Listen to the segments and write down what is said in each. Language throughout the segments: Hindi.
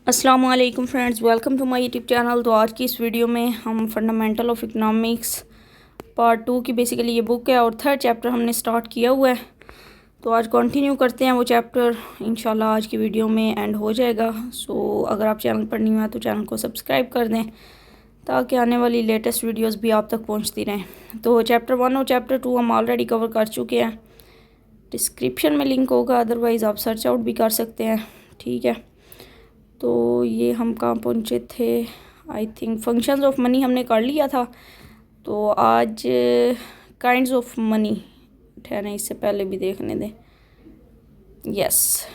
अस्सलाम वालेकुम friends, welcome to my YouTube channel. तो आज की इस वीडियो में हम फंडामेंटल ऑफ इकोनॉमिक्स पार्ट 2 की बेसिकली ये बुक है और थर्ड चैप्टर हमने स्टार्ट किया हुआ है। तो आज कंटिन्यू करते हैं वो चैप्टर, इंशाल्लाह आज की वीडियो में एंड हो जाएगा। सो अगर आप चैनल पर नहीं हुआ तो चैनल को सब्सक्राइब कर दें ताकि आने वाली लेटेस्ट वीडियोज़ भी आप तक पहुँचती रहें। तो चैप्टर 1 और चैप्टर 2 हम ऑलरेडी कवर कर चुके हैं, डिस्क्रिप्शन में लिंक होगा, अदरवाइज़ आप सर्च आउट भी कर सकते हैं। ठीक है, तो ये हम कहाँ पहुँचे थे, I think functions of money हमने कर लिया था। तो आज काइंड्स ऑफ मनी ठहरें, इससे पहले भी देखने दें। यस,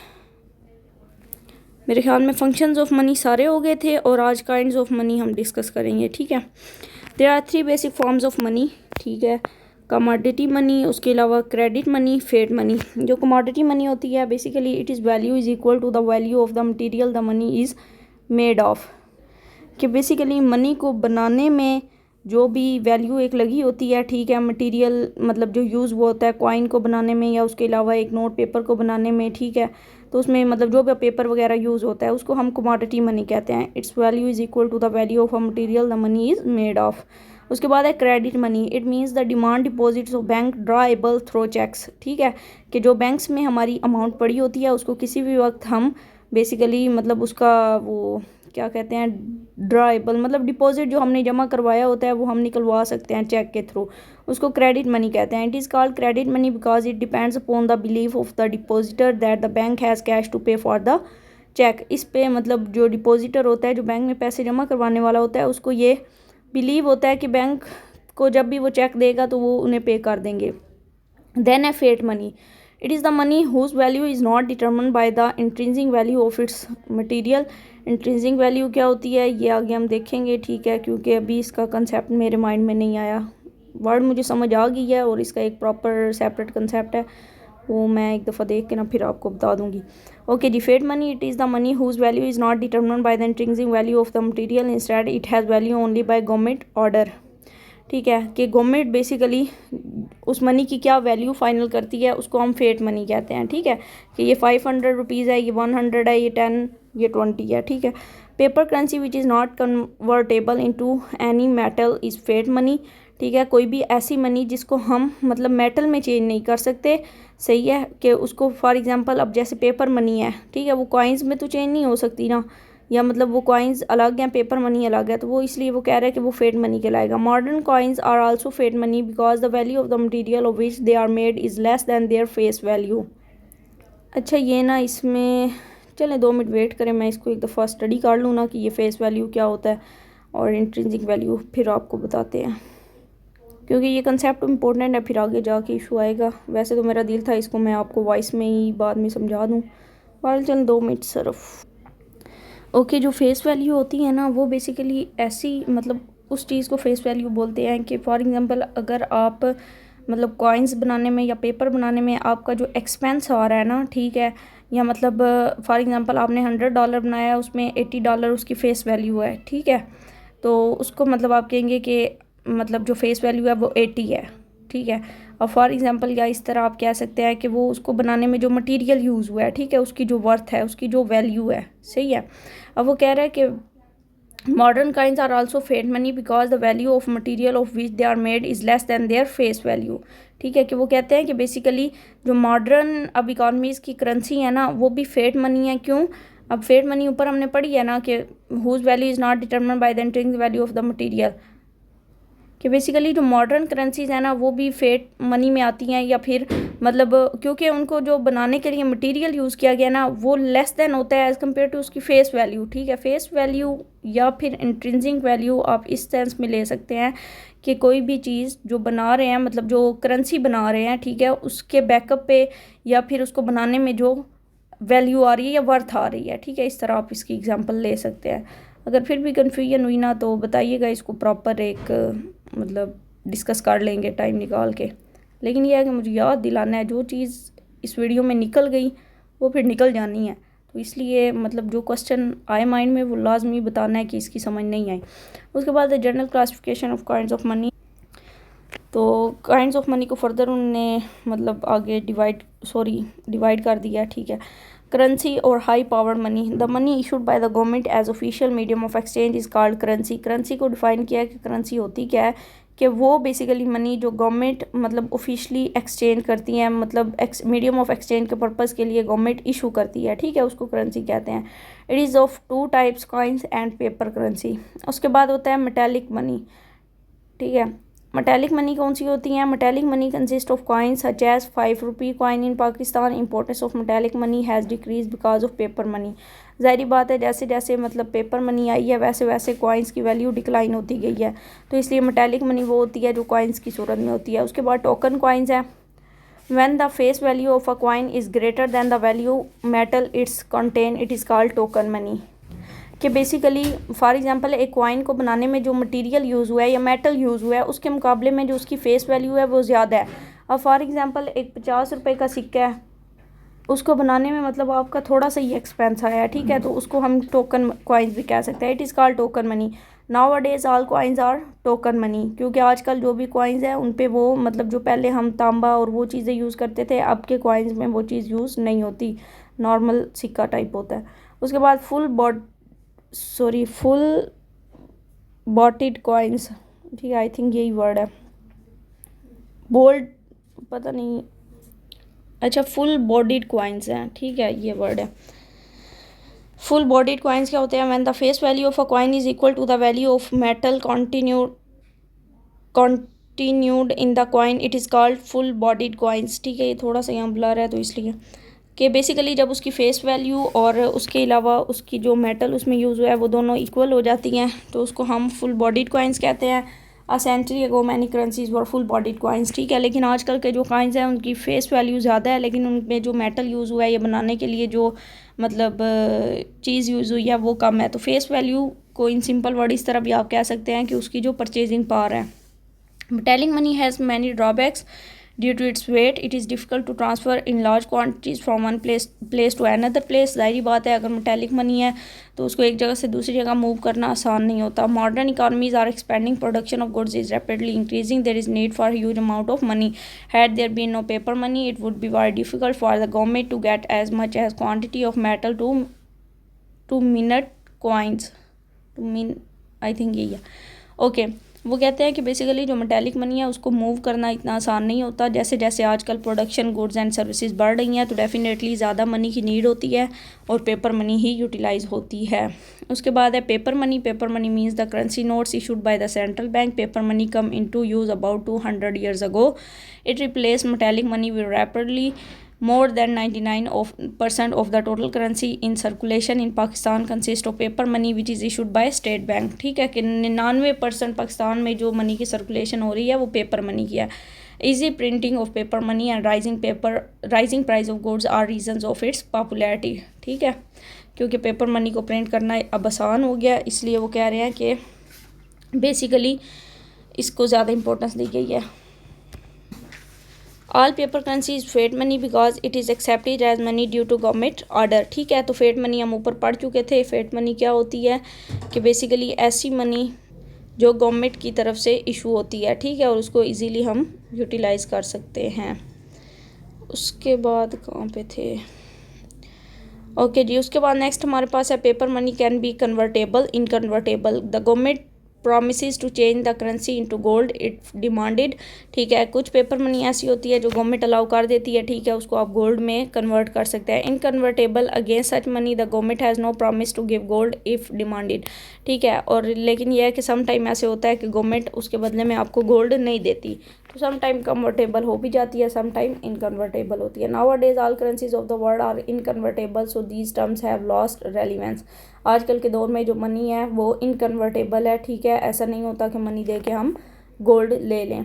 मेरे ख्याल में फंक्शंस ऑफ मनी सारे हो गए थे और आज काइंड्स ऑफ मनी हम डिस्कस करेंगे। ठीक है, there are 3 basic forms of money. ठीक है, कमोडिटी मनी, उसके अलावा क्रेडिट मनी, फेट मनी। जो कमोडिटी मनी होती है basically it is value is equal to the value of the material the money is made of. कि बेसिकली मनी को बनाने में जो भी वैल्यू एक लगी होती है, ठीक है, मटेरियल मतलब जो यूज़ वो होता है कॉइन को बनाने में या उसके अलावा एक नोट पेपर को बनाने में, ठीक है, तो उसमें मतलब जो भी पेपर वगैरह यूज़ होता है उसको हम कमोडिटी मनी कहते हैं। Its value is equal to the value of a material the money is made of. उसके बाद है credit money. It means the demand deposits of bank drawable through cheques. ठीक है, कि जो बैंक्स में हमारी अमाउंट पड़ी होती है उसको किसी भी वक्त हम बेसिकली मतलब उसका वो क्या कहते हैं, ड्रॉएबल मतलब डिपॉजिट जो हमने जमा करवाया होता है वो हम निकलवा सकते हैं चेक के थ्रू, उसको क्रेडिट मनी कहते हैं। It is called credit money because it depends upon the belief of the depositor that the bank has cash to pay for the cheque. इस पे मतलब जो डिपॉजिटर होता है, जो बैंक में पैसे जमा करवाने वाला होता है, उसको ये बिलीव होता है कि बैंक को जब भी वो चेक देगा तो वो उन्हें पे कर देंगे। देन है fiat money. It is the money whose value is not determine by the intrinsic value of its material. Intrinsic value क्या होती है ये आगे हम देखेंगे। ठीक है, क्योंकि अभी इसका कंसेप्ट मेरे माइंड में नहीं आया, वर्ड मुझे समझ आ गई है और इसका एक प्रॉपर सेपरेट कंसेप्ट है, वो मैं एक दफ़ा देख के ना फिर आपको बता दूंगी। ओके जी, fiat money. It is the money whose value is not determine by the intrinsic value of the material, instead it has value only by government order. ठीक है, कि गवर्नमेंट बेसिकली उस मनी की क्या वैल्यू फाइनल करती है उसको हम फेट मनी कहते हैं। ठीक है, कि ये 500 रुपीज़ है, ये 100 है, ये 10, ये 20 है। ठीक है, paper currency which is not convertible into any metal is fiat money. ठीक है, कोई भी ऐसी मनी जिसको हम मतलब मेटल में चेंज नहीं कर सकते, सही है, कि उसको फॉर एग्जांपल अब जैसे पेपर मनी है, ठीक है, वो कॉइन्स में तो चेंज नहीं हो सकती ना, या मतलब वो कॉइन्स अलग हैं, पेपर मनी अलग है, तो वो इसलिए वो कह रहा है कि वो फेट मनी कहलाएगा। Modern coins are also fiat money because the value of the material of which they are made is less than their face value. अच्छा, ये ना इसमें चलें 2 मिनट वेट करें, मैं इसको एक दफ़ा स्टडी कर लूँ ना कि ये फेस वैल्यू क्या होता है और इंट्रिंसिक वैल्यू, फिर आपको बताते हैं, क्योंकि ये कंसेप्ट इम्पोर्टेंट है, फिर आगे जाके इशू आएगा। वैसे तो मेरा दिल था इसको मैं आपको वॉइस में ही बाद में समझा दूँ, पर चल 2 मिनट सिर्फ। ओके, जो फेस वैल्यू होती है ना वो बेसिकली ऐसी मतलब उस चीज़ को फेस वैल्यू बोलते हैं कि फॉर एग्जांपल अगर आप मतलब कॉइन्स बनाने में या पेपर बनाने में आपका जो एक्सपेंस आ रहा है ना, ठीक है, या मतलब फॉर एग्जांपल आपने $100 बनाया, उसमें $80 उसकी फेस वैल्यू है। ठीक है, तो उसको मतलब आप कहेंगे कि मतलब जो फेस वैल्यू है वो 80 है। ठीक है, और फॉर एग्जांपल या इस तरह आप कह सकते हैं कि वो उसको बनाने में जो मटेरियल यूज़ हुआ है, ठीक है, उसकी जो वर्थ है, उसकी जो वैल्यू है, सही है। अब वो कह रहा है कि modern coins are also fiat money because the value of material of which they are made is less than their face value. ठीक है, कि वो कहते हैं कि बेसिकली जो मॉडर्न अब इकॉनमीज़ की करेंसी है ना वो भी फेट मनी है। क्यों? अब फेट मनी ऊपर हमने पढ़ी है ना कि whose value is not determined by the intrinsic value of the material, कि बेसिकली जो मॉडर्न करेंसीज हैं ना वो भी फेट मनी में आती हैं, या फिर मतलब क्योंकि उनको जो बनाने के लिए मटेरियल यूज़ किया गया ना वो लेस देन होता है एज़ कम्पेयर टू उसकी फेस वैल्यू। ठीक है, फेस वैल्यू या फिर इंट्रिंसिक वैल्यू आप इस सेंस में ले सकते हैं कि कोई भी चीज़ जो बना रहे हैं, मतलब जो करेंसी बना रहे हैं, ठीक है, उसके बैकअप पे या फिर उसको बनाने में जो वैल्यू आ रही है या वर्थ आ रही है। ठीक है, इस तरह आप इसकी एग्जांपल ले सकते हैं। अगर फिर भी कन्फ्यूजन हुई ना तो बताइएगा, इसको प्रॉपर एक मतलब डिस्कस कर लेंगे टाइम निकाल के। लेकिन यह है कि मुझे याद दिलाना है, जो चीज़ इस वीडियो में निकल गई वो फिर निकल जानी है, तो इसलिए मतलब जो क्वेश्चन आए माइंड में वो लाजमी बताना है कि इसकी समझ नहीं आई। उसके बाद general classification of kinds of money. तो काइंड्स ऑफ मनी को फर्दर उन्होंने मतलब आगे डिवाइड कर दिया। ठीक है, करेंसी और high powered money, the money issued by the government as official medium of exchange is called currency. Currency को डिफाइन किया है कि करेंसी होती क्या है, कि वो बेसिकली मनी जो गवर्नमेंट मतलब ऑफिशियली एक्सचेंज करती हैं, मतलब मीडियम ऑफ एक्सचेंज के पर्पज़ के लिए गवर्नमेंट इशू करती है, ठीक है, उसको करेंसी कहते हैं। It is of two types, coins and paper currency. उसके बाद होता है मेटालिक मनी, ठीक है। मेटालिक मनी कौन सी होती हैं? Metallic money consist of coins such as 5 rupee coin in Pakistan. Importance of metallic money has decrease because of paper money. ज़ाहिर बात है, जैसे जैसे मतलब पेपर मनी आई है वैसे वैसे कॉइन्स की वैल्यू डिक्लाइन होती गई है, तो इसलिए मेटालिक मनी वो होती है जो कॉइन्स की सूरत में होती है। उसके बाद टोकन कॉइन्स है। When the face value of a coin is greater than the value metal it's contain, it is called token money. कि बेसिकली फॉर एग्जांपल एक कॉइन को बनाने में जो मटेरियल यूज़ हुआ है या मेटल यूज़ हुआ है उसके मुकाबले में जो उसकी फेस वैल्यू है वो ज़्यादा है। अब फॉर एग्जांपल एक 50 रुपये का सिक्का है, उसको बनाने में मतलब आपका थोड़ा सा ही एक्सपेंस आया है, ठीक है, तो उसको हम टोकन कॉइन्स भी कह सकते हैं। It is called token money. Nowadays all coins are token money, क्योंकि आजकल जो भी कॉइन्स हैं उन पे वो मतलब जो पहले हम तांबा और वो चीज़ें यूज़ करते थे, अब के कॉइन्स में वो चीज़ यूज़ नहीं होती, नॉर्मल सिक्का टाइप होता है। उसके बाद फुल बॉटेड कॉइन्स, ठीक है, आई थिंक यही वर्ड है, बोल्ड पता नहीं, अच्छा फुल बॉडीड कॉइन्स हैं, ठीक है, ये वर्ड है। फुल बॉडीड कॉइन्स क्या होते हैं? When the face value of a coin is equal to the value of metal continued in the coin, it is called full bodied coins, ठीक है। ये थोड़ा सा यहाँ ब्लर है तो इसलिए कि बेसिकली जब उसकी फेस वैल्यू और उसके अलावा उसकी जो मेटल उसमें यूज़ हुआ है वो दोनों इक्वल हो जाती हैं, तो उसको हम फुल बॉडीड कॉइन्स कहते हैं। A century ago many currencies were full bodied coins, ठीक है। लेकिन आजकल के जो कॉइन्स हैं उनकी फेस वैल्यू ज़्यादा है, लेकिन उनमें जो मेटल यूज़ हुआ है ये बनाने के लिए जो मतलब चीज़ यूज़ हुई है वो कम है। तो फेस वैल्यू को इन सिंपल वर्ड इस तरह भी आप कह सकते हैं कि उसकी जो परचेजिंग पावर है। Metallic money has many drawbacks due to its weight, it is difficult to transfer in large quantities from one place to another place. ज़ाहिर बात है, अगर मेटालिक मनी है तो उसको एक जगह से दूसरी जगह मूव करना आसान नहीं होता। Modern economies are expanding, production of goods is rapidly increasing, there is need for huge amount of money. Had there been no paper money it would be very difficult for the government to get as much as quantity of metal to mint coins, to mean I think यही है, ओके। वो कहते हैं कि बेसिकली जो मेटालिक मनी है उसको मूव करना इतना आसान नहीं होता। जैसे जैसे आजकल प्रोडक्शन गुड्स एंड सर्विसेज बढ़ रही हैं तो डेफिनेटली ज़्यादा मनी की नीड होती है और पेपर मनी ही यूटिलाइज होती है। उसके बाद है paper money. Paper money means the currency notes issued by the central bank. Paper money come into use about 200 years ago. It replaced metallic money with rapidly. More than 99% of the total currency in circulation in Pakistan consists of paper money which is issued by state bank, ठीक है, कि 99% पाकिस्तान में जो मनी की सर्कुलेशन हो रही है वो पेपर मनी की है। Easy printing of paper money and rising price of goods are reasons of its popularity, ठीक है, क्योंकि पेपर मनी को प्रिंट करना अब आसान हो गया, इसलिए वो कह रहे हैं कि बेसिकली इसको ज़्यादा इंपॉर्टेंस दी गई है। All paper currency is fiat money because it is accepted as money due to government order, ठीक है। तो फेट मनी हम ऊपर पढ़ चुके थे। फेट मनी क्या होती है कि बेसिकली ऐसी मनी जो गवर्नमेंट की तरफ से इशू होती है, ठीक है, और उसको इजीली हम यूटिलाइज कर सकते हैं। उसके बाद कहाँ पे थे, ओके जी। उसके बाद नेक्स्ट हमारे पास है paper money can be convertible, inconvertible. The government promises to change the currency into gold if demanded, ठीक है। कुछ पेपर मनी ऐसी होती है जो गवर्नमेंट अलाउ कर देती है, ठीक है, उसको आप गोल्ड में कन्वर्ट कर सकते हैं। Inconvertible against such money the government has no promise to give gold if demanded, ठीक है। और लेकिन यह है कि सम टाइम ऐसे होता है कि गवर्नमेंट उसके बदले में आपको गोल्ड नहीं देती, तो सम टाइम कन्वर्टेबल हो भी जाती है, सम टाइम इनकन्वर्टेबल होती है। Nowadays all currencies of the world are inconvertible, so these terms have lost relevance. आजकल के दौर में जो मनी है वो इनकन्वर्टेबल है, ठीक है। ऐसा नहीं होता कि मनी दे के हम गोल्ड ले लें,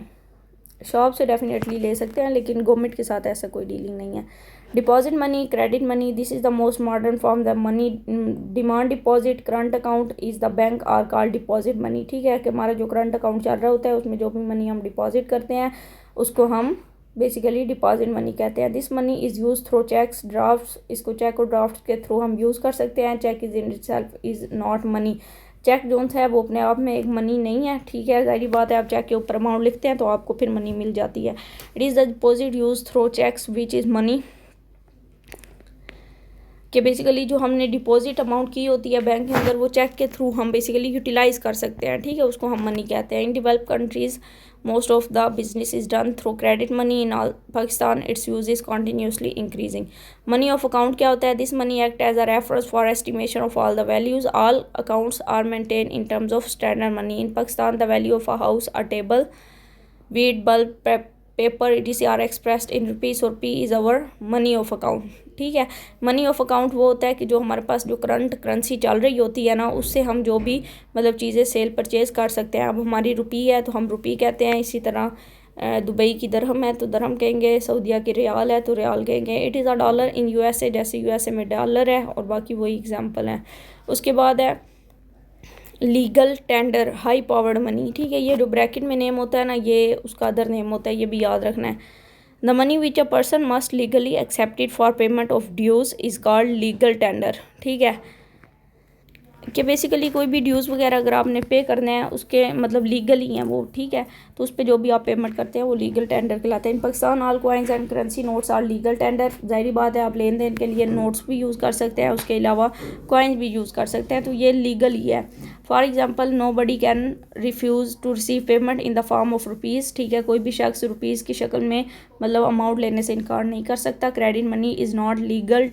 शॉप से डेफिनेटली ले सकते हैं लेकिन गवर्नमेंट के साथ ऐसा कोई डीलिंग नहीं है। Deposit money, credit money, this is the most modern form the money. Demand deposit, current account is the bank are called deposit money, ठीक है, कि हमारा जो करंट अकाउंट चल रहा होता है उसमें जो भी मनी हम डिपॉजिट करते हैं उसको हम बेसिकली डिपॉजिट मनी कहते हैं। This money is use through cheques, drafts, इसको चेक और ड्राफ्ट के थ्रू हम यूज़ कर सकते हैं। Cheque is in itself is not money, cheque जो है वो अपने आप में एक मनी नहीं है, ठीक है। जाहिर बात है, आप चेक के ऊपर अमाउंट लिखते हैं तो आपको फिर मनी मिल जाती है। It is the deposit use through cheques which is money. कि बेसिकली जो हमने डिपॉजिट अमाउंट की होती है बैंक के अंदर वो चेक के थ्रू हम बेसिकली यूटिलाइज़ कर सकते हैं, ठीक है, उसको हम मनी कहते हैं। In developed countries most of the business is done through credit money. In all Pakistan its use is continuously increasing. Money of account क्या होता है? This money act as a reference for estimation of all the values. All accounts are maintained in terms of standard money. In Pakistan the value of a house, a table, wheat, bulb, paper etc are expressed in rupees और p is our money of account, ठीक है। मनी ऑफ अकाउंट वो होता है कि जो हमारे पास जो करंट करेंसी चल रही होती है ना, उससे हम जो भी मतलब चीज़ें सेल परचेज़ कर सकते हैं। अब हमारी रुपी है तो हम रुपी कहते हैं, इसी तरह दुबई की दरहम है तो दरहम कहेंगे, सऊदीया की रियाल है तो रियाल कहेंगे। It is a dollar in USA, जैसे यूएसए में डॉलर है, और बाकी वही एग्जांपल है। उसके बाद है legal tender, high powered money, ठीक है। ये जो ब्रैकेट में नेम होता है ना, ये उसका अदर नेम होता है, ये भी याद रखना है। The money which a person must legally accepted for payment of dues is called legal tender, ठीक है। कि बेसिकली कोई भी ड्यूज़ वगैरह अगर आपने पे करने हैं उसके मतलब लीगल ही हैं वो, ठीक है, तो उस पर जो भी आप पेमेंट करते हैं वो लीगल टेंडर कहलाते हैं। In Pakistan all coins and currency notes are legal tender. ज़ाहिर बात है आप लेन देन के लिए नोट्स भी यूज़ कर सकते हैं, उसके अलावा कॉइन्स भी यूज़ कर सकते हैं, तो ये लीगल ही है। For example nobody can refuse to receive payment in the form of rupees, ठीक है, कोई भी शख्स रुपीज़ की शक्ल में मतलब अमाउंट लेने से इनकार नहीं कर सकता। Credit money is not legal,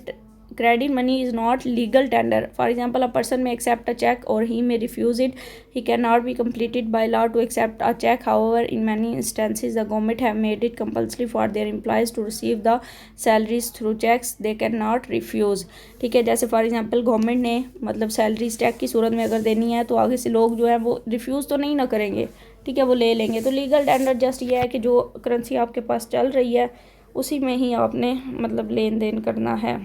credit money is not legal tender. For example, a person may accept a check or he may refuse it. He cannot be completed by law to accept a check. However, in many instances the government have made it compulsory for their employees to receive the salaries through checks. They cannot refuse, ठीक है। जैसे फॉर एग्जांपल गवर्नमेंट ने मतलब सैलरीज चेक की सूरत में अगर देनी है तो आगे से लोग जो है वो रिफ्यूज़ तो नहीं ना करेंगे, ठीक है, वो ले लेंगे। तो लीगल टेंडर जस्ट ये है कि जो करेंसी आपके पास चल रही है उसी में ही आपने मतलब लेन देन करना है।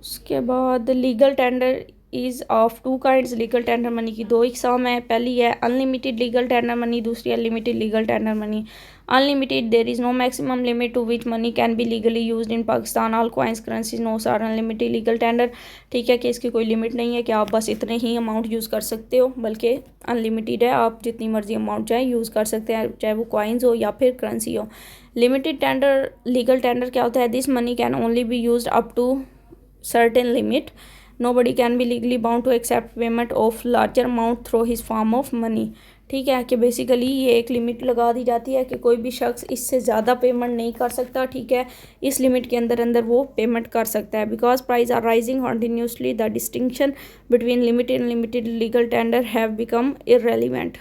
उसके बाद legal tender is of two kinds. Legal tender money की दो इकसाम है। पहली है अनलिमिटेड लीगल टेंडर मनी, दूसरी है limited legal tender money. Unlimited, there is no maximum limit to which money can be legally used in Pakistan. All coins currencies notes are unlimited legal tender, ठीक है, कि इसकी कोई लिमिट नहीं है कि आप बस इतने ही अमाउंट यूज़ कर सकते हो, बल्कि अनलिमिटेड है, आप जितनी मर्जी अमाउंट चाहे यूज़ कर सकते हैं, चाहे वो कॉइन्स हो या फिर करेंसी हो। लिमिटेड टेंडर लीगल टेंडर क्या होता है? This money can only be used up to certain limit. Nobody can be legally bound to accept payment of larger amount through his form of money, ठीक है, कि बेसिकली ये एक लिमिट लगा दी जाती है कि कोई भी शख्स इससे ज़्यादा पेमेंट नहीं कर सकता, ठीक है, इस लिमिट के अंदर अंदर वो पेमेंट कर सकता है। Because price are rising continuously the distinction between limited and limited legal tender have become irrelevant,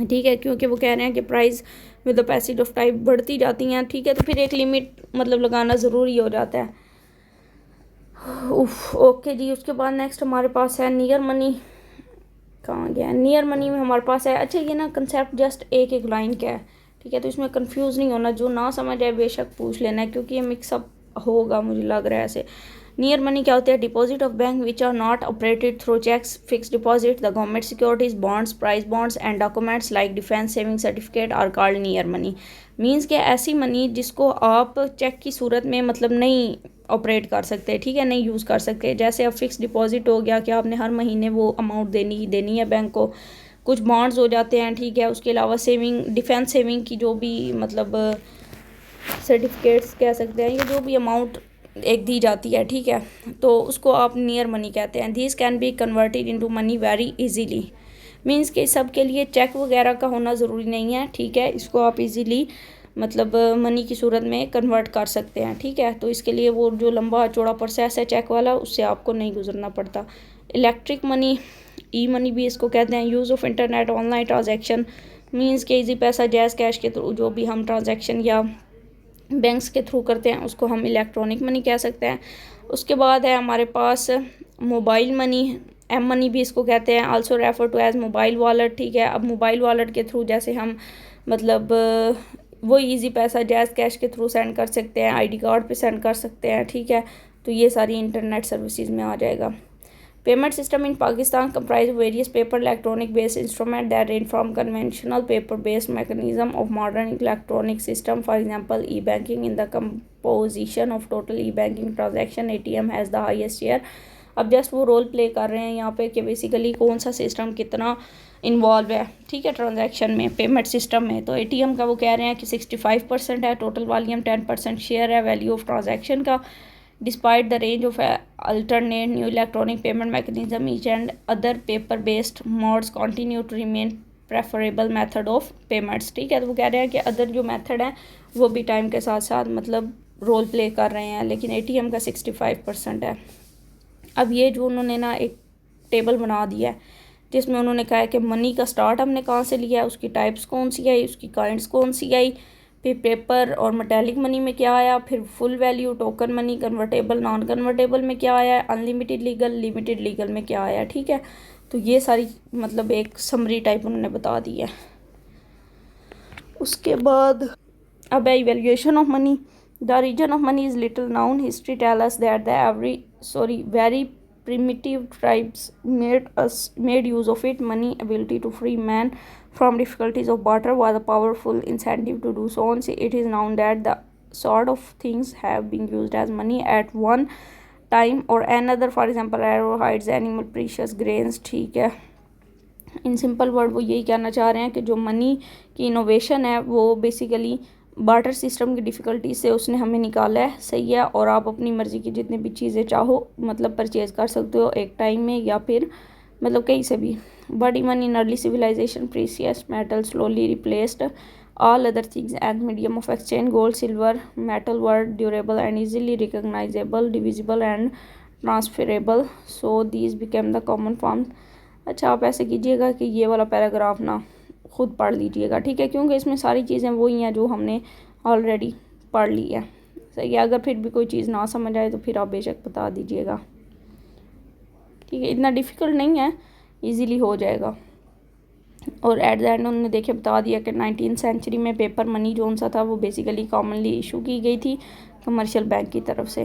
ठीक है, क्योंकि वो कह रहे हैं कि price with the passage of time बढ़ती जाती हैं, ठीक है, तो फिर एक लिमिट मतलब लगाना ज़रूरी हो जाता है। ओके जी। उसके बाद नेक्स्ट हमारे पास है नियर मनी। कहाँ गया? नियर मनी में हमारे पास है, अच्छा ये ना कंसेप्ट जस्ट एक एक लाइन का है, ठीक है, तो इसमें कंफ्यूज नहीं होना, जो ना समझ आए बेशक पूछ लेना है क्योंकि ये मिक्सअप होगा मुझे लग रहा है ऐसे। नियर मनी क्या होता है? Deposit of bank which are not operated through cheques, fix deposit, the government securities, bonds, price bonds and documents like defence saving certificate are called near money. Means कि ऐसी मनी जिसको आप चेक की सूरत में मतलब नहीं ऑपरेट कर सकते, ठीक है, नहीं यूज़ कर सकते। जैसे अब फिक्स डिपॉजिट हो गया कि आपने हर महीने वो अमाउंट देनी ही देनी है बैंक को। कुछ बॉन्ड्स हो जाते हैं, ठीक है, उसके अलावा सेविंग, डिफेंस सेविंग की जो भी मतलब सर्टिफिकेट्स कह सकते हैं, ये जो भी अमाउंट एक दी जाती है, ठीक है, तो उसको आप नियर मनी कहते हैं। This can be converted into money very easily. Means कि सब के लिए चेक वगैरह का होना ज़रूरी नहीं है, ठीक है, इसको आप इजीली मतलब मनी की सूरत में कन्वर्ट कर सकते हैं, ठीक है, तो इसके लिए वो जो लंबा चौड़ा प्रोसेस है चेक वाला उससे आपको नहीं गुजरना पड़ता। इलेक्ट्रिक मनी, ई मनी भी इसको कहते हैं। Use of internet online transaction, means के इजी पैसा, जैज़ कैश के थ्रू जो भी हम ट्रांजैक्शन या बैंक्स के थ्रू करते हैं उसको हम इलेक्ट्रॉनिक मनी कह सकते हैं। उसके बाद है हमारे पास मोबाइल मनी, एम मनी भी इसको कहते हैं, also refer to as mobile wallet, ठीक है। अब मोबाइल वॉलेट के थ्रू जैसे हम मतलब वो इजी पैसा जैज़ कैश के थ्रू सेंड कर सकते हैं, आईडी कार्ड पे सेंड कर सकते हैं, ठीक है, तो ये सारी इंटरनेट सर्विसेज में आ जाएगा। Payment system in Pakistan comprise various paper electronic based instruments that range from conventional paper based mechanism of modern electronic system. For example, e-banking. In the composition of total e-banking transaction, ATM has the highest share. अब जस्ट वो रोल प्ले कर रहे हैं यहाँ पे कि बेसिकली कौन सा सिस्टम कितना इन्वॉल्व है, ठीक है, ट्रांजैक्शन में, पेमेंट सिस्टम में। तो एटीएम का वो कह रहे हैं कि 65% है, टोटल वॉल्यूम 10% शेयर है वैल्यू ऑफ ट्रांजैक्शन का। Despite the range of alternate new electronic payment mechanism each and other paper based modes continue to remain preferable method of payments, ठीक है। तो वो कह रहे हैं कि अदर जो मेथड है वो भी टाइम के साथ साथ मतलब रोल प्ले कर रहे हैं, लेकिन एटीएम का 65% है। अब ये जो उन्होंने ना एक टेबल बना दिया है जिसमें उन्होंने कहा है कि मनी का स्टार्ट हमने कहाँ से लिया है, उसकी टाइप्स कौन सी आई, उसकी काइंड्स कौन सी आई, फिर पेपर और मेटेलिक मनी में क्या आया, फिर full value, token money, convertible, non convertible में क्या आया, अनलिमिटेड लीगल, लिमिटेड लीगल में क्या आया, ठीक है। तो ये सारी मतलब एक समरी टाइप उन्होंने बता दी है। उसके बाद अब है evaluation of money. The origin of money is little known. History tells us that very primitive tribes made use of it. Money ability to free man from difficulties of barter was a powerful incentive to do so. It is known that the sort of things have been used as money at one time or another. For example, arrow hides, animal, precious grains, ठीक है। इन सिंपल वर्ड वो यही कहना चाह रहे हैं कि जो मनी की इनोवेशन है वो बेसिकली बार्टर सिस्टम की डिफ़िकल्टी से उसने हमें निकाला है, सही है। और आप अपनी मर्ज़ी की जितनी भी चीज़ें चाहो मतलब परचेज़ कर सकते हो एक टाइम में या फिर मतलब कहीं से भी। But even in early civilisation precious metal slowly replaced all other things as medium of exchange. Gold, silver, metal were durable and easily recognisable, divisible and transferable, so these became the common form. अच्छा, आप ऐसे कीजिएगा कि ये वाला पैराग्राफ ना खुद पढ़ लीजिएगा, ठीक है, क्योंकि इसमें सारी चीज़ें वही हैं जो हमने ऑलरेडी पढ़ ली है, सही है। अगर फिर भी कोई चीज़ ना समझ आए तो फिर आप बेशक बता दीजिएगा, ठीक है। इतना डिफ़िकल्ट नहीं है, इजीली हो जाएगा। और एट द एंड उन्होंने देखे बता दिया कि 19th सेंचुरी में पेपर मनी जो सा था वो बेसिकली कॉमनली इशू की गई थी कमर्शियल बैंक की तरफ से,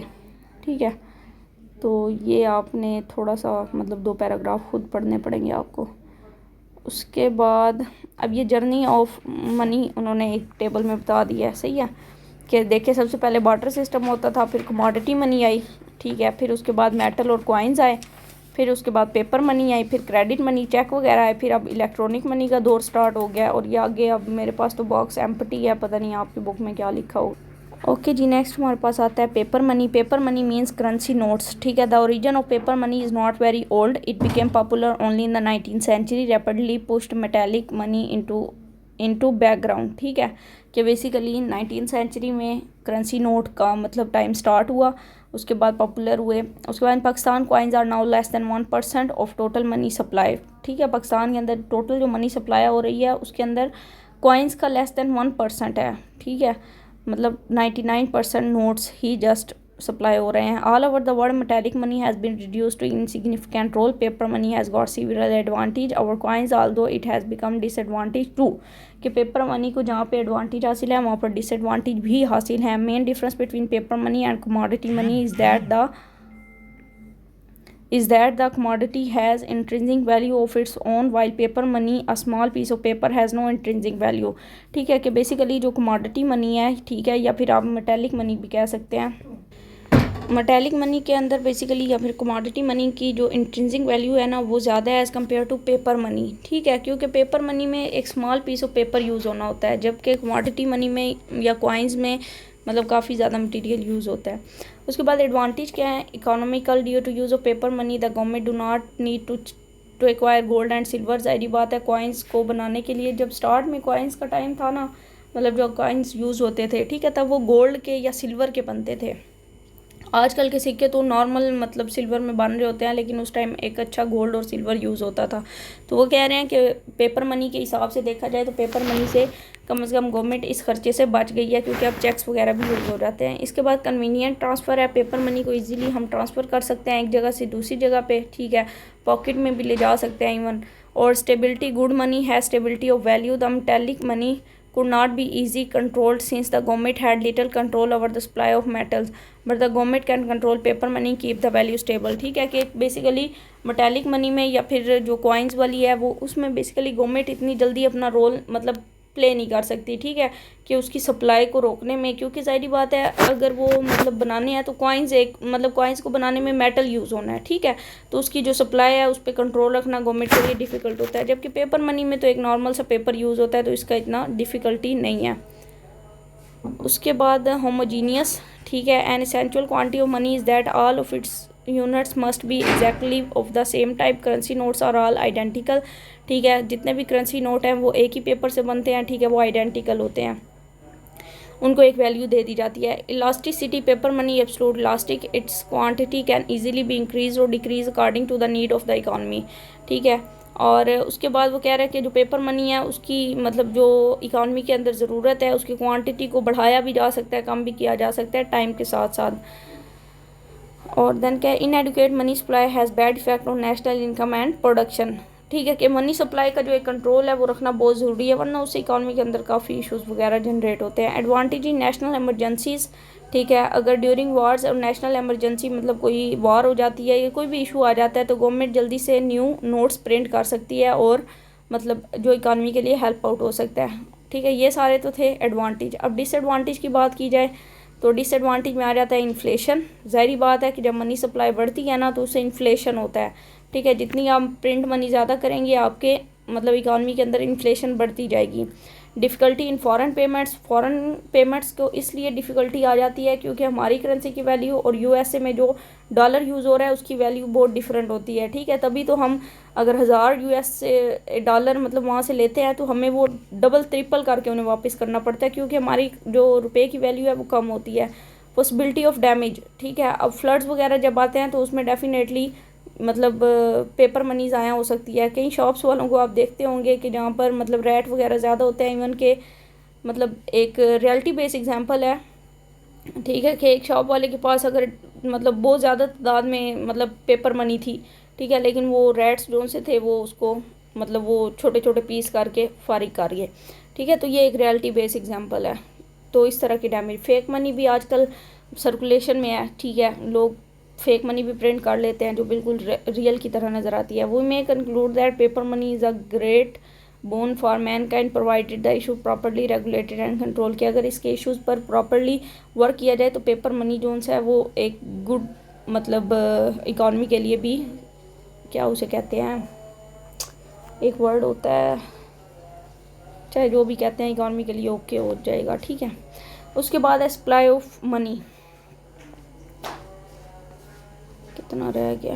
ठीक है। तो ये आपने थोड़ा सा मतलब 2 पैराग्राफ खुद पढ़ने पड़ेंगे आपको। उसके बाद अब ये जर्नी ऑफ मनी उन्होंने एक टेबल में बता दिया है, सही है, कि देखिए सबसे पहले बार्टर सिस्टम होता था, फिर कमोडिटी मनी आई, ठीक है, फिर उसके बाद मेटल और कॉइन्स आए, फिर उसके बाद पेपर मनी आई, फिर क्रेडिट मनी, चेक वगैरह आए, फिर अब इलेक्ट्रॉनिक मनी का दौर स्टार्ट हो गया। और ये आगे अब मेरे पास तो बॉक्स एम्प्टी है, पता नहीं आपकी बुक में क्या लिखा हो। ओके जी, नेक्स्ट हमारे पास आता है paper money. Paper money means currency notes, ठीक है। The origin of paper money is not very old, it became popular only in the 19th century, rapidly pushed metallic money into background, ठीक है। कि बेसिकली 19th सेंचुरी में करेंसी नोट का मतलब टाइम स्टार्ट हुआ, उसके बाद पॉपुलर हुए। उसके बाद Pakistan coins are now less than 1% of total money supply, ठीक है। पाकिस्तान के अंदर टोटल जो मनी सप्लाई हो रही है उसके अंदर कॉइन्स का लेस दैन 1% है, ठीक है। मतलब 99% नोट्स ही जस्ट सप्लाई हो रहे हैं। All over the world metallic money has been reduced to insignificant role. Paper money has got severe advantage over coins although it has become disadvantage too. कि पेपर मनी को जहाँ पे एडवांटेज हासिल है वहाँ पर डिसएडवांटेज भी हासिल है। Main difference between paper money and commodity money is that the commodity has intrinsic value of its own while paper money a small piece of paper has no intrinsic value, ठीक है। कि बेसिकली जो कमोडिटी मनी है, ठीक है, या फिर आप मेटेलिक मनी भी कह सकते हैं। मेटेलिक मनी के अंदर बेसिकली या फिर कमोडिटी मनी की जो इंट्रिंसिक वैल्यू है ना वो ज़्यादा है as compare to paper money, ठीक है। क्योंकि पेपर मनी में एक small piece of paper use होना होता है, जबकि कमोडिटी मनी में या कॉइन्स में मतलब काफ़ी ज़्यादा मटेरियल यूज़ होता है। उसके बाद एडवांटेज क्या है, economical due to use of paper money the government do not need to acquire gold and silver. ज़ाहिर बात है कॉइन्स को बनाने के लिए जब स्टार्ट में कॉइन्स का टाइम था ना, मतलब जो कॉइन्स यूज़ होते थे, ठीक है, तब वो गोल्ड के या सिल्वर के बनते थे। आजकल के सिक्के तो नॉर्मल मतलब सिल्वर में बन रहे होते हैं, लेकिन उस टाइम एक अच्छा गोल्ड और सिल्वर यूज़ होता था। तो वो कह रहे हैं कि पेपर मनी के हिसाब से देखा जाए तो पेपर मनी से कम गवर्नमेंट इस खर्चे से बच गई है, क्योंकि अब चेक्स वगैरह भी यूज़ हो जाते हैं। इसके बाद कन्वीनियंट ट्रांसफ़र है। पेपर मनी को इजीली हम ट्रांसफ़र कर सकते हैं एक जगह से दूसरी जगह पे, ठीक है, पॉकेट में भी ले जा सकते हैं इवन। और स्टेबिलिटी, गुड मनी है stability of value. The metallic money could not be easy controlled since the government had little control over the supply of metals, but the government can control paper money, keep the value stable, ठीक है। कि बेसिकली मेटेलिक मनी में या फिर जो कॉइन्स वाली है वो उसमें बेसिकली गवर्नमेंट इतनी जल्दी अपना रोल मतलब प्ले नहीं कर सकती, ठीक है, कि उसकी सप्लाई को रोकने में, क्योंकि ज़ाहिर बात है अगर वो मतलब बनाने हैं तो कॉइन्स कॉइन्स को बनाने में मेटल यूज़ होना है, ठीक है, तो उसकी जो सप्लाई है उस पर कंट्रोल रखना गवर्नमेंट के लिए डिफ़िकल्ट होता है, जबकि पेपर मनी में तो एक नॉर्मल सा पेपर यूज़ होता है, तो इसका इतना डिफ़िकल्टी नहीं है। उसके बाद होमोजीनियस, ठीक है, an essential quantity of money is that all of its units must be exactly of the same type, currency notes are all identical, ठीक है, जितने भी करेंसी नोट हैं वो एक ही पेपर से बनते हैं, ठीक है, वो आइडेंटिकल होते हैं, उनको एक वैल्यू दे दी जाती है। Elasticity, paper money absolute elastic, its quantity can easily be increase और decrease according to the need of the economy, ठीक है। और उसके बाद वो कह रहे हैं कि जो पेपर मनी है उसकी मतलब जो इकॉनमी के अंदर ज़रूरत है उसकी क्वांटिटी को बढ़ाया भी जा सकता है, कम भी किया जा सकता है टाइम के साथ साथ। और देन क्या, inadequate money supply has bad effect on national income and production, ठीक है, कि मनी सप्लाई का जो एक कंट्रोल है वो रखना बहुत ज़रूरी है, वरना उससे इकॉनमी के अंदर काफ़ी इश्यूज़ वगैरह जनरेट होते हैं। एडवांटेज इन नेशनल एमरजेंसीज़, ठीक है, अगर ड्यूरिंग वार्स और नेशनल एमरजेंसी मतलब कोई वार हो जाती है या कोई भी इशू आ जाता है तो गवर्नमेंट जल्दी से न्यू नोट्स प्रिंट कर सकती है और मतलब जो इकॉनमी के लिए हेल्प आउट हो सकता है, ठीक है। ये सारे तो थे एडवांटेज। अब डिसएडवांटेज की बात की जाए तो डिसएडवांटेज में आ जाता है इन्फ्लेशन। ज़ाहिर बात है कि जब मनी सप्लाई बढ़ती है ना तो उससे इन्फ्लेशन होता है, ठीक है, जितनी आप प्रिंट मनी ज़्यादा करेंगे आपके मतलब इकॉनमी के अंदर इन्फ्लेशन बढ़ती जाएगी। डिफ़िकल्टी इन फॉरेन पेमेंट्स को इसलिए डिफ़िकल्टी आ जाती है क्योंकि हमारी करेंसी की वैल्यू और यूएसए में जो डॉलर यूज़ हो रहा है उसकी वैल्यू बहुत डिफरेंट होती है, ठीक है, तभी तो हम अगर 1000 यूएस डॉलर मतलब वहाँ से लेते हैं तो हमें वो डबल ट्रिपल करके उन्हें वापस करना पड़ता है क्योंकि हमारी जो रुपये की वैल्यू है वो कम होती है। पॉसिबिलिटी ऑफ डैमेज, ठीक है, अब फ्लड्स वगैरह जब आते हैं तो उसमें डेफिनेटली मतलब पेपर मनी ज़ाया हो सकती है। कई शॉप्स वालों को आप देखते होंगे कि जहाँ पर मतलब रेट वगैरह ज़्यादा होते हैं, इवन के मतलब एक रियलिटी बेस एग्जांपल है, ठीक है, कि एक शॉप वाले के पास अगर मतलब बहुत ज़्यादा तादाद में मतलब पेपर मनी थी, ठीक है, लेकिन वो रेट्स जो से थे वो उसको मतलब वो छोटे छोटे पीस करके फारिग कर गए, ठीक है, तो ये एक रियलिटी बेस एग्जांपल है। तो इस तरह की डैमेज, फेक मनी भी आजकल सर्कुलेशन में है, ठीक है, लोग फेक मनी भी प्रिंट कर लेते हैं जो बिल्कुल रियल की तरह नज़र आती है। We may conclude that paper money is a great boon for mankind provided the issue properly regulated and control, कि अगर इसके इश्यूज़ पर प्रॉपरली वर्क किया जाए तो पेपर मनी जो है वो एक गुड मतलब इकॉनमी के लिए भी, क्या उसे कहते हैं, एक वर्ड होता है, चाहे जो भी कहते हैं, इकॉनमी के लिए ओके हो जाएगा, ठीक है। उसके बाद है सप्लाई ऑफ मनी, कितना रह गया,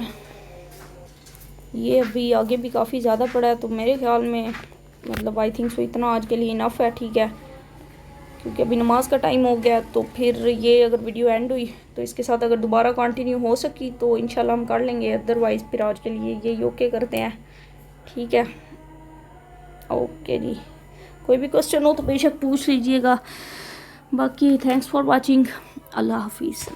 ये अभी आगे भी काफ़ी ज़्यादा पड़ा है, तो मेरे ख्याल में मतलब आई थिंक सो इतना आज के लिए इनफ है, ठीक है, क्योंकि अभी नमाज का टाइम हो गया। तो फिर ये अगर वीडियो एंड हुई तो इसके साथ अगर दोबारा कंटिन्यू हो सकी तो इंशाल्लाह हम कर लेंगे, अदरवाइज़ फिर आज के लिए ये ओके करते हैं, ठीक है, ओके जी। कोई भी क्वेश्चन हो तो बेशक पूछ लीजिएगा। बाकी थैंक्स फॉर वॉचिंग, अल्लाह हाफिज़।